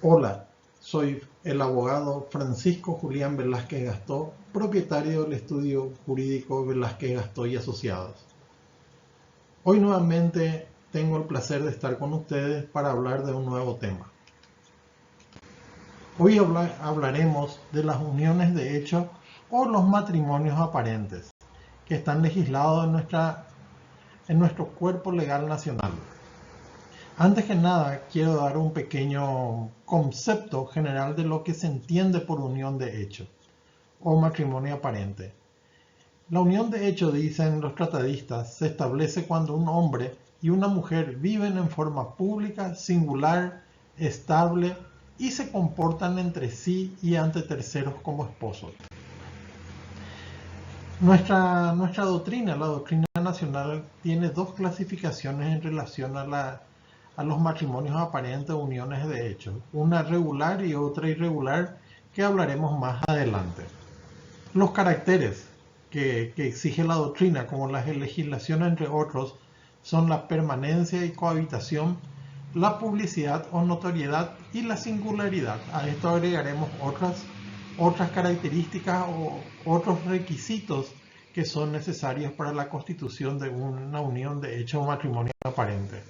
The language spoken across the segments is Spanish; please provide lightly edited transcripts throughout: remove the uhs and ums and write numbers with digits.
Hola, soy el abogado Francisco Julián Velázquez Gastó, propietario del estudio jurídico Velázquez Gastó y Asociados. Hoy nuevamente tengo el placer de estar con ustedes para hablar de un nuevo tema. Hoy hablaremos de las uniones de hecho o los matrimonios aparentes que están legislados en nuestro cuerpo legal nacional. Antes que nada, quiero dar un pequeño concepto general de lo que se entiende por unión de hecho o matrimonio aparente. La unión de hecho, dicen los tratadistas, se establece cuando un hombre y una mujer viven en forma pública, singular, estable y se comportan entre sí y ante terceros como esposos. Nuestra doctrina, la doctrina nacional, tiene dos clasificaciones en relación a los matrimonios aparentes o uniones de hecho, una regular y otra irregular, que hablaremos más adelante. Los caracteres que exige la doctrina, como la legislación entre otros, son la permanencia y cohabitación, la publicidad o notoriedad y la singularidad. A esto agregaremos otras características o otros requisitos que son necesarios para la constitución de una unión de hecho o matrimonio aparente.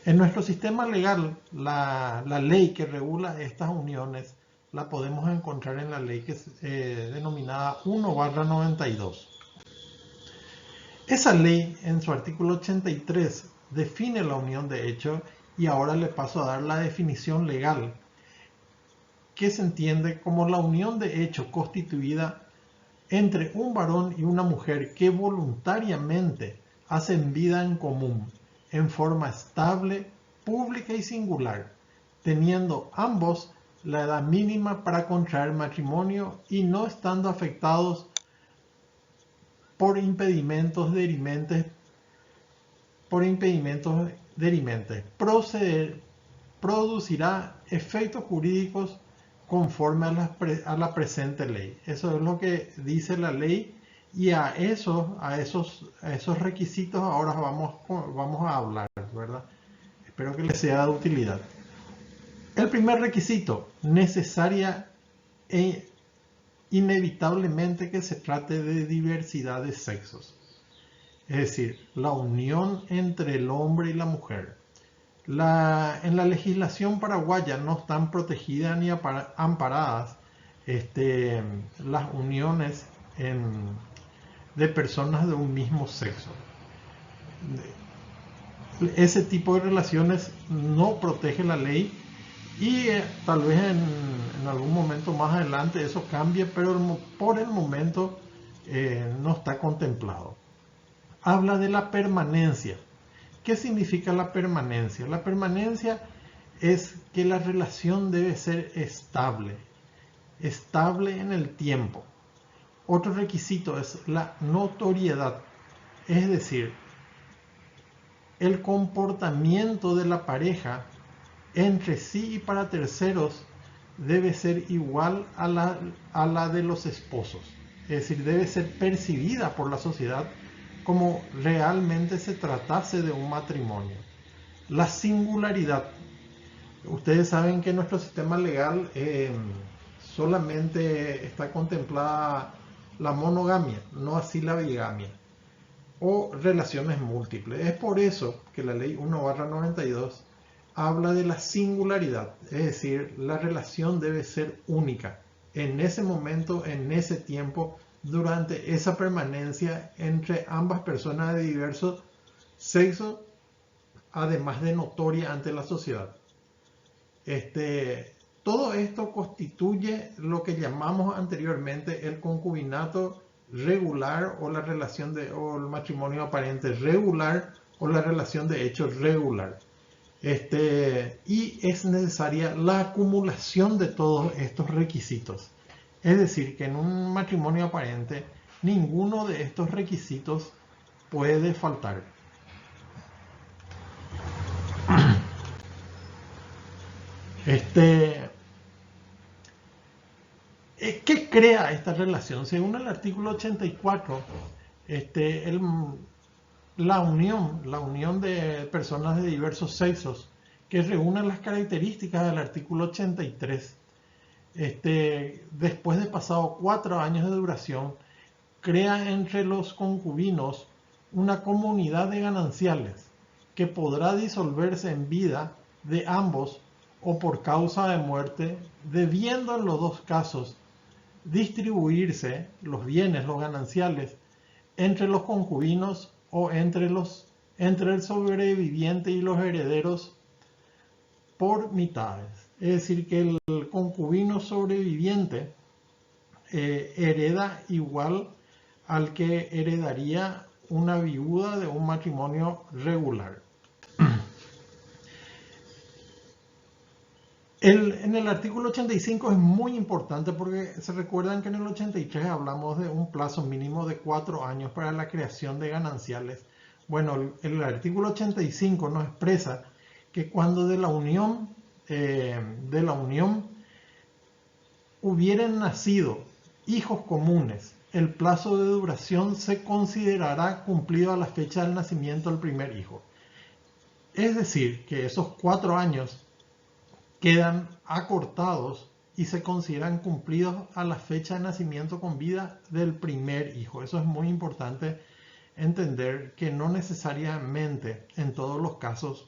En nuestro sistema legal, la ley que regula estas uniones la podemos encontrar en la ley que es denominada 1/92. Esa ley, en su artículo 83, define la unión de hecho, y ahora le paso a dar la definición legal, que se entiende como la unión de hecho constituida entre un varón y una mujer que voluntariamente hacen vida en común, en forma estable, pública y singular, teniendo ambos la edad mínima para contraer matrimonio y no estando afectados por impedimentos dirimentes, producirá efectos jurídicos conforme a la presente ley. Eso es lo que dice la ley, y a esos requisitos ahora vamos a hablar, ¿verdad? Espero que les sea de utilidad. El primer requisito, necesaria e inevitablemente que se trate de diversidad de sexos. Es decir, la unión entre el hombre y la mujer. En la legislación paraguaya no están protegidas ni amparadas las uniones de personas de un mismo sexo. Ese tipo de relaciones no protege la ley, y tal vez en algún momento más adelante eso cambie, pero por el momento no está contemplado. Habla de la permanencia. ¿Qué significa la permanencia? La permanencia es que la relación debe ser estable en el tiempo. Otro requisito es la notoriedad, es decir, el comportamiento de la pareja entre sí y para terceros debe ser igual a la de los esposos. Es decir, debe ser percibida por la sociedad como realmente se tratase de un matrimonio. La singularidad. Ustedes saben que en nuestro sistema legal solamente está contemplada la monogamia, no así la bigamia o relaciones múltiples. Es por eso que la ley 1/92 habla de la singularidad, es decir, la relación debe ser única en ese momento, en ese tiempo, durante esa permanencia entre ambas personas de diverso sexo, además de notoria ante la sociedad. Todo esto constituye lo que llamamos anteriormente el concubinato regular o el matrimonio aparente regular o la relación de hecho regular. Y es necesaria la acumulación de todos estos requisitos. Es decir, que en un matrimonio aparente ninguno de estos requisitos puede faltar. ¿Qué crea esta relación? Según el artículo 84, la unión de personas de diversos sexos que reúne las características del artículo 83. Después de pasado 4 años de duración, crea entre los concubinos una comunidad de gananciales que podrá disolverse en vida de ambos o por causa de muerte, debiendo en los dos casos distribuirse los bienes, los gananciales, entre los concubinos o entre el sobreviviente y los herederos por mitades. Es decir, que el concubino sobreviviente hereda igual al que heredaría una viuda de un matrimonio regular. En el artículo 85 es muy importante porque se recuerdan que en el 83 hablamos de un plazo mínimo de 4 años para la creación de gananciales. Bueno, el artículo 85 nos expresa que cuando de la unión hubieran nacido hijos comunes, el plazo de duración se considerará cumplido a la fecha del nacimiento del primer hijo. Es decir, que esos 4 años quedan acortados y se consideran cumplidos a la fecha de nacimiento con vida del primer hijo. Eso es muy importante entender, que no necesariamente en todos los casos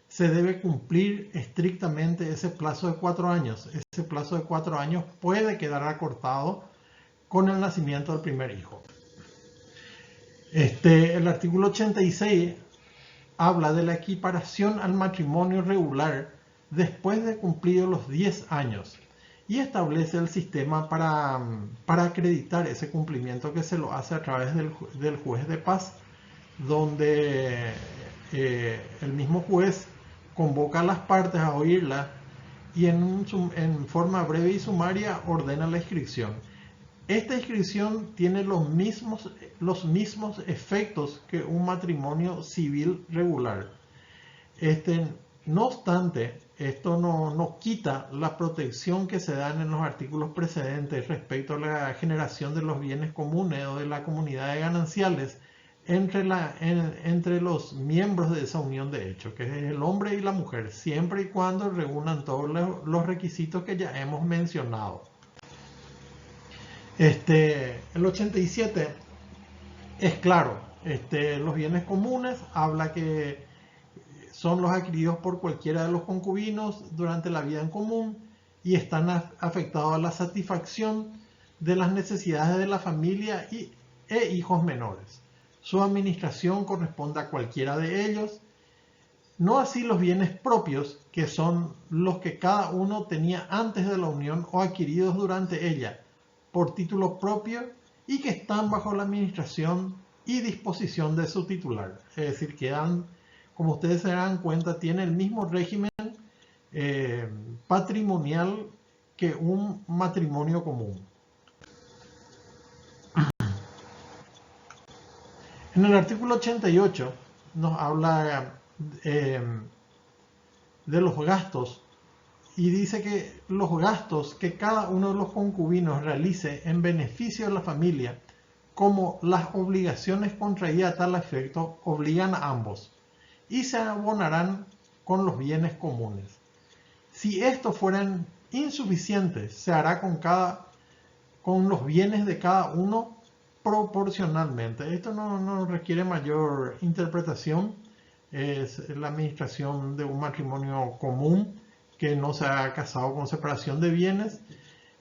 se debe cumplir estrictamente ese plazo de 4 años. Ese plazo de 4 años puede quedar acortado con el nacimiento del primer hijo. El artículo 86 habla de la equiparación al matrimonio regular después de cumplidos los 10 años y establece el sistema para acreditar ese cumplimiento, que se lo hace a través del juez de paz, donde el mismo juez convoca a las partes a oírla y en forma breve y sumaria ordena la inscripción. Esta inscripción tiene los mismos efectos que un matrimonio civil regular. No obstante, esto no quita la protección que se dan en los artículos precedentes respecto a la generación de los bienes comunes o de la comunidad de gananciales entre los miembros de esa unión de hecho, que es el hombre y la mujer, siempre y cuando reúnan todos los requisitos que ya hemos mencionado. El 87 es claro, los bienes comunes habla que son los adquiridos por cualquiera de los concubinos durante la vida en común y están afectados a la satisfacción de las necesidades de la familia e hijos menores. Su administración corresponde a cualquiera de ellos, no así los bienes propios, que son los que cada uno tenía antes de la unión o adquiridos durante ella, por título propio y que están bajo la administración y disposición de su titular. Es decir, que como ustedes se dan cuenta, tiene el mismo régimen patrimonial que un matrimonio común. En el artículo 88 nos habla de los gastos y dice que los gastos que cada uno de los concubinos realice en beneficio de la familia, como las obligaciones contraídas a tal efecto, obligan a ambos y se abonarán con los bienes comunes. Si estos fueran insuficientes, se hará con los bienes de cada uno proporcionalmente. Esto no requiere mayor interpretación. Es la administración de un matrimonio común que no se ha casado con separación de bienes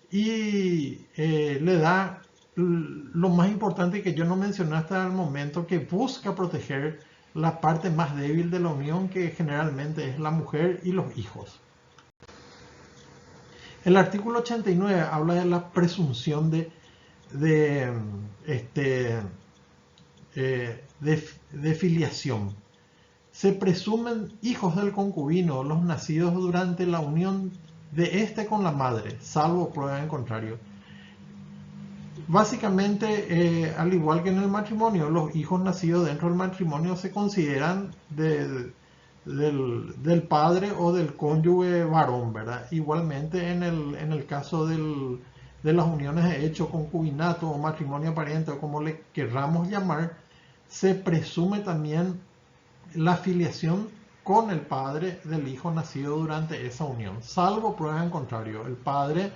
y le da lo más importante que yo no mencioné hasta el momento, que busca proteger la parte más débil de la unión, que generalmente es la mujer y los hijos. El artículo 89 habla de la presunción de filiación. Se presumen hijos del concubino los nacidos durante la unión de éste con la madre, salvo prueba en contrario. Básicamente, al igual que en el matrimonio, los hijos nacidos dentro del matrimonio se consideran del padre o del cónyuge varón, ¿verdad? Igualmente en el caso de las uniones de hecho, concubinato o matrimonio pariente, o como le querramos llamar, se presume también la filiación con el padre del hijo nacido durante esa unión, salvo prueba en contrario. El padre,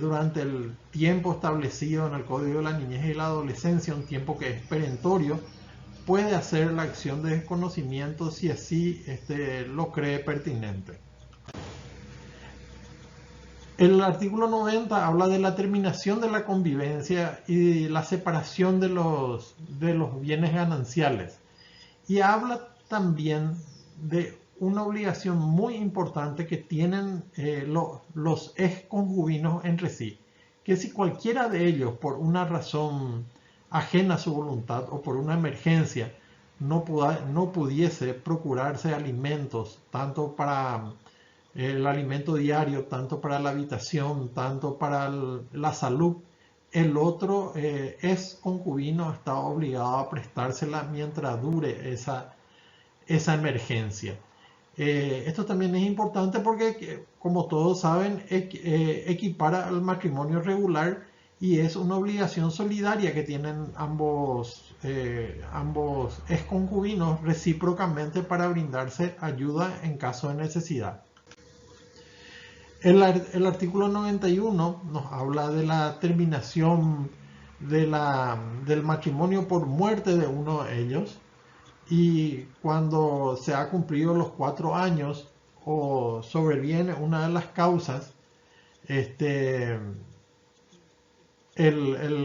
durante el tiempo establecido en el Código de la Niñez y la Adolescencia, un tiempo que es perentorio, puede hacer la acción de desconocimiento si así lo cree pertinente. El artículo 90 habla de la terminación de la convivencia y la separación de los bienes gananciales. Y habla también de una obligación muy importante que tienen los exconcubinos entre sí, que si cualquiera de ellos, por una razón ajena a su voluntad o por una emergencia, no pudiese procurarse alimentos, tanto para el alimento diario, tanto para la habitación, tanto para la salud, el otro concubino está obligado a prestársela mientras dure esa emergencia. Esto también es importante porque, como todos saben, equipara al matrimonio regular y es una obligación solidaria que tienen ambos exconcubinos recíprocamente para brindarse ayuda en caso de necesidad. El artículo 91 nos habla de la terminación del matrimonio por muerte de uno de ellos, y cuando se ha cumplido los 4 años o sobreviene una de las causas, el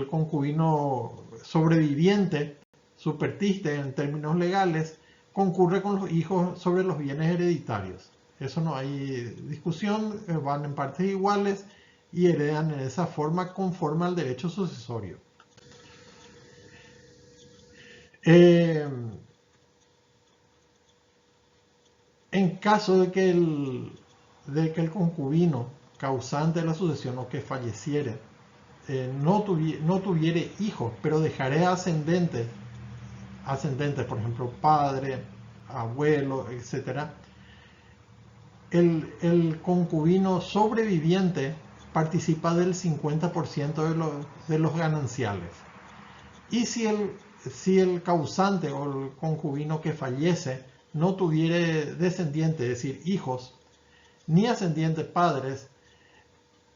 concubino sobreviviente, superstite en términos legales, concurre con los hijos sobre los bienes hereditarios. Eso no hay discusión, van en partes iguales y heredan en esa forma conforme al derecho sucesorio. En caso de que el concubino causante de la sucesión o que falleciere no tuviere hijos, pero dejare ascendentes, por ejemplo, padre, abuelo, etc., el concubino sobreviviente participa del 50% de los gananciales. Y si el causante o el concubino que fallece no tuviere descendientes, es decir, hijos, ni ascendientes padres,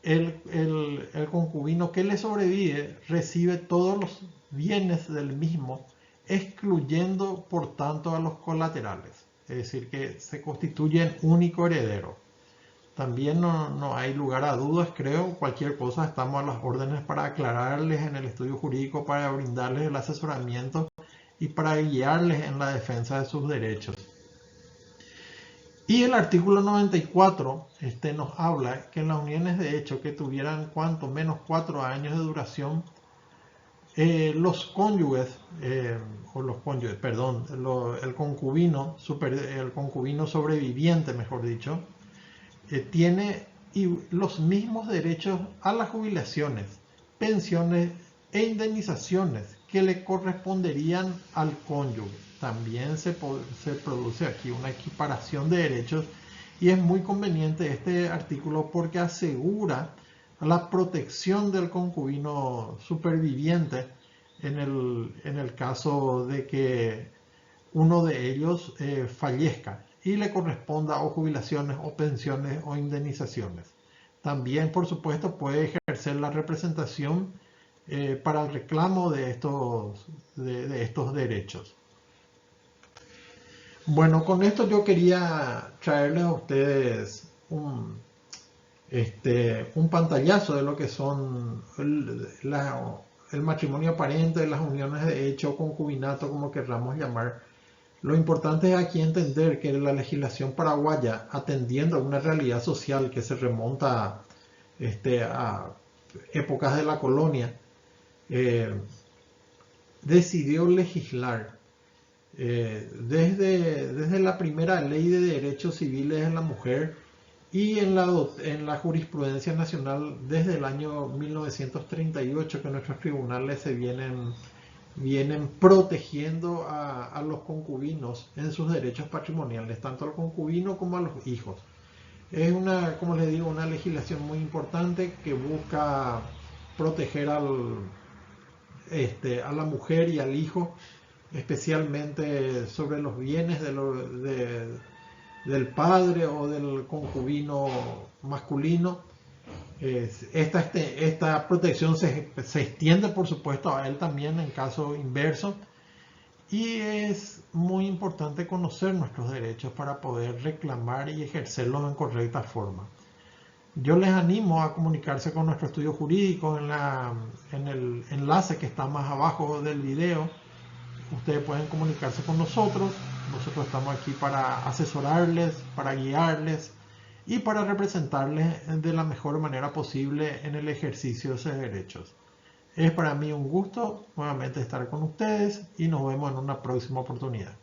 el concubino que le sobrevive recibe todos los bienes del mismo, excluyendo por tanto a los colaterales. Es decir, que se constituyen único heredero. También no hay lugar a dudas, creo. Cualquier cosa estamos a las órdenes para aclararles en el estudio jurídico, para brindarles el asesoramiento y para guiarles en la defensa de sus derechos. Y el artículo 94 nos habla que en las uniones de hecho que tuvieran cuanto menos 4 años de duración, el concubino sobreviviente, mejor dicho, tiene los mismos derechos a las jubilaciones, pensiones e indemnizaciones que le corresponderían al cónyuge. También se produce aquí una equiparación de derechos y es muy conveniente este artículo porque asegura la protección del concubino superviviente en el caso de que uno de ellos fallezca y le corresponda o jubilaciones o pensiones o indemnizaciones. También, por supuesto, puede ejercer la representación para el reclamo de estos derechos. Bueno, con esto yo quería traerles a ustedes un pantallazo de lo que son el matrimonio aparente, las uniones de hecho, concubinato, como querramos llamar. Lo importante es aquí entender que la legislación paraguaya, atendiendo a una realidad social que se remonta a épocas de la colonia, decidió legislar desde la primera ley de derechos civiles de la mujer y en la jurisprudencia nacional desde el año 1938, que nuestros tribunales se vienen protegiendo a los concubinos en sus derechos patrimoniales, tanto al concubino como a los hijos. Es como les digo, una legislación muy importante que busca proteger a la mujer y al hijo especialmente sobre los bienes del padre o del concubino masculino. Esta protección se extiende, por supuesto, a él también en caso inverso. Y es muy importante conocer nuestros derechos para poder reclamar y ejercerlos en correcta forma. Yo les animo a comunicarse con nuestro estudio jurídico en el enlace que está más abajo del video. Ustedes pueden comunicarse con nosotros. Nosotros estamos aquí para asesorarles, para guiarles y para representarles de la mejor manera posible en el ejercicio de esos derechos. Es para mí un gusto nuevamente estar con ustedes y nos vemos en una próxima oportunidad.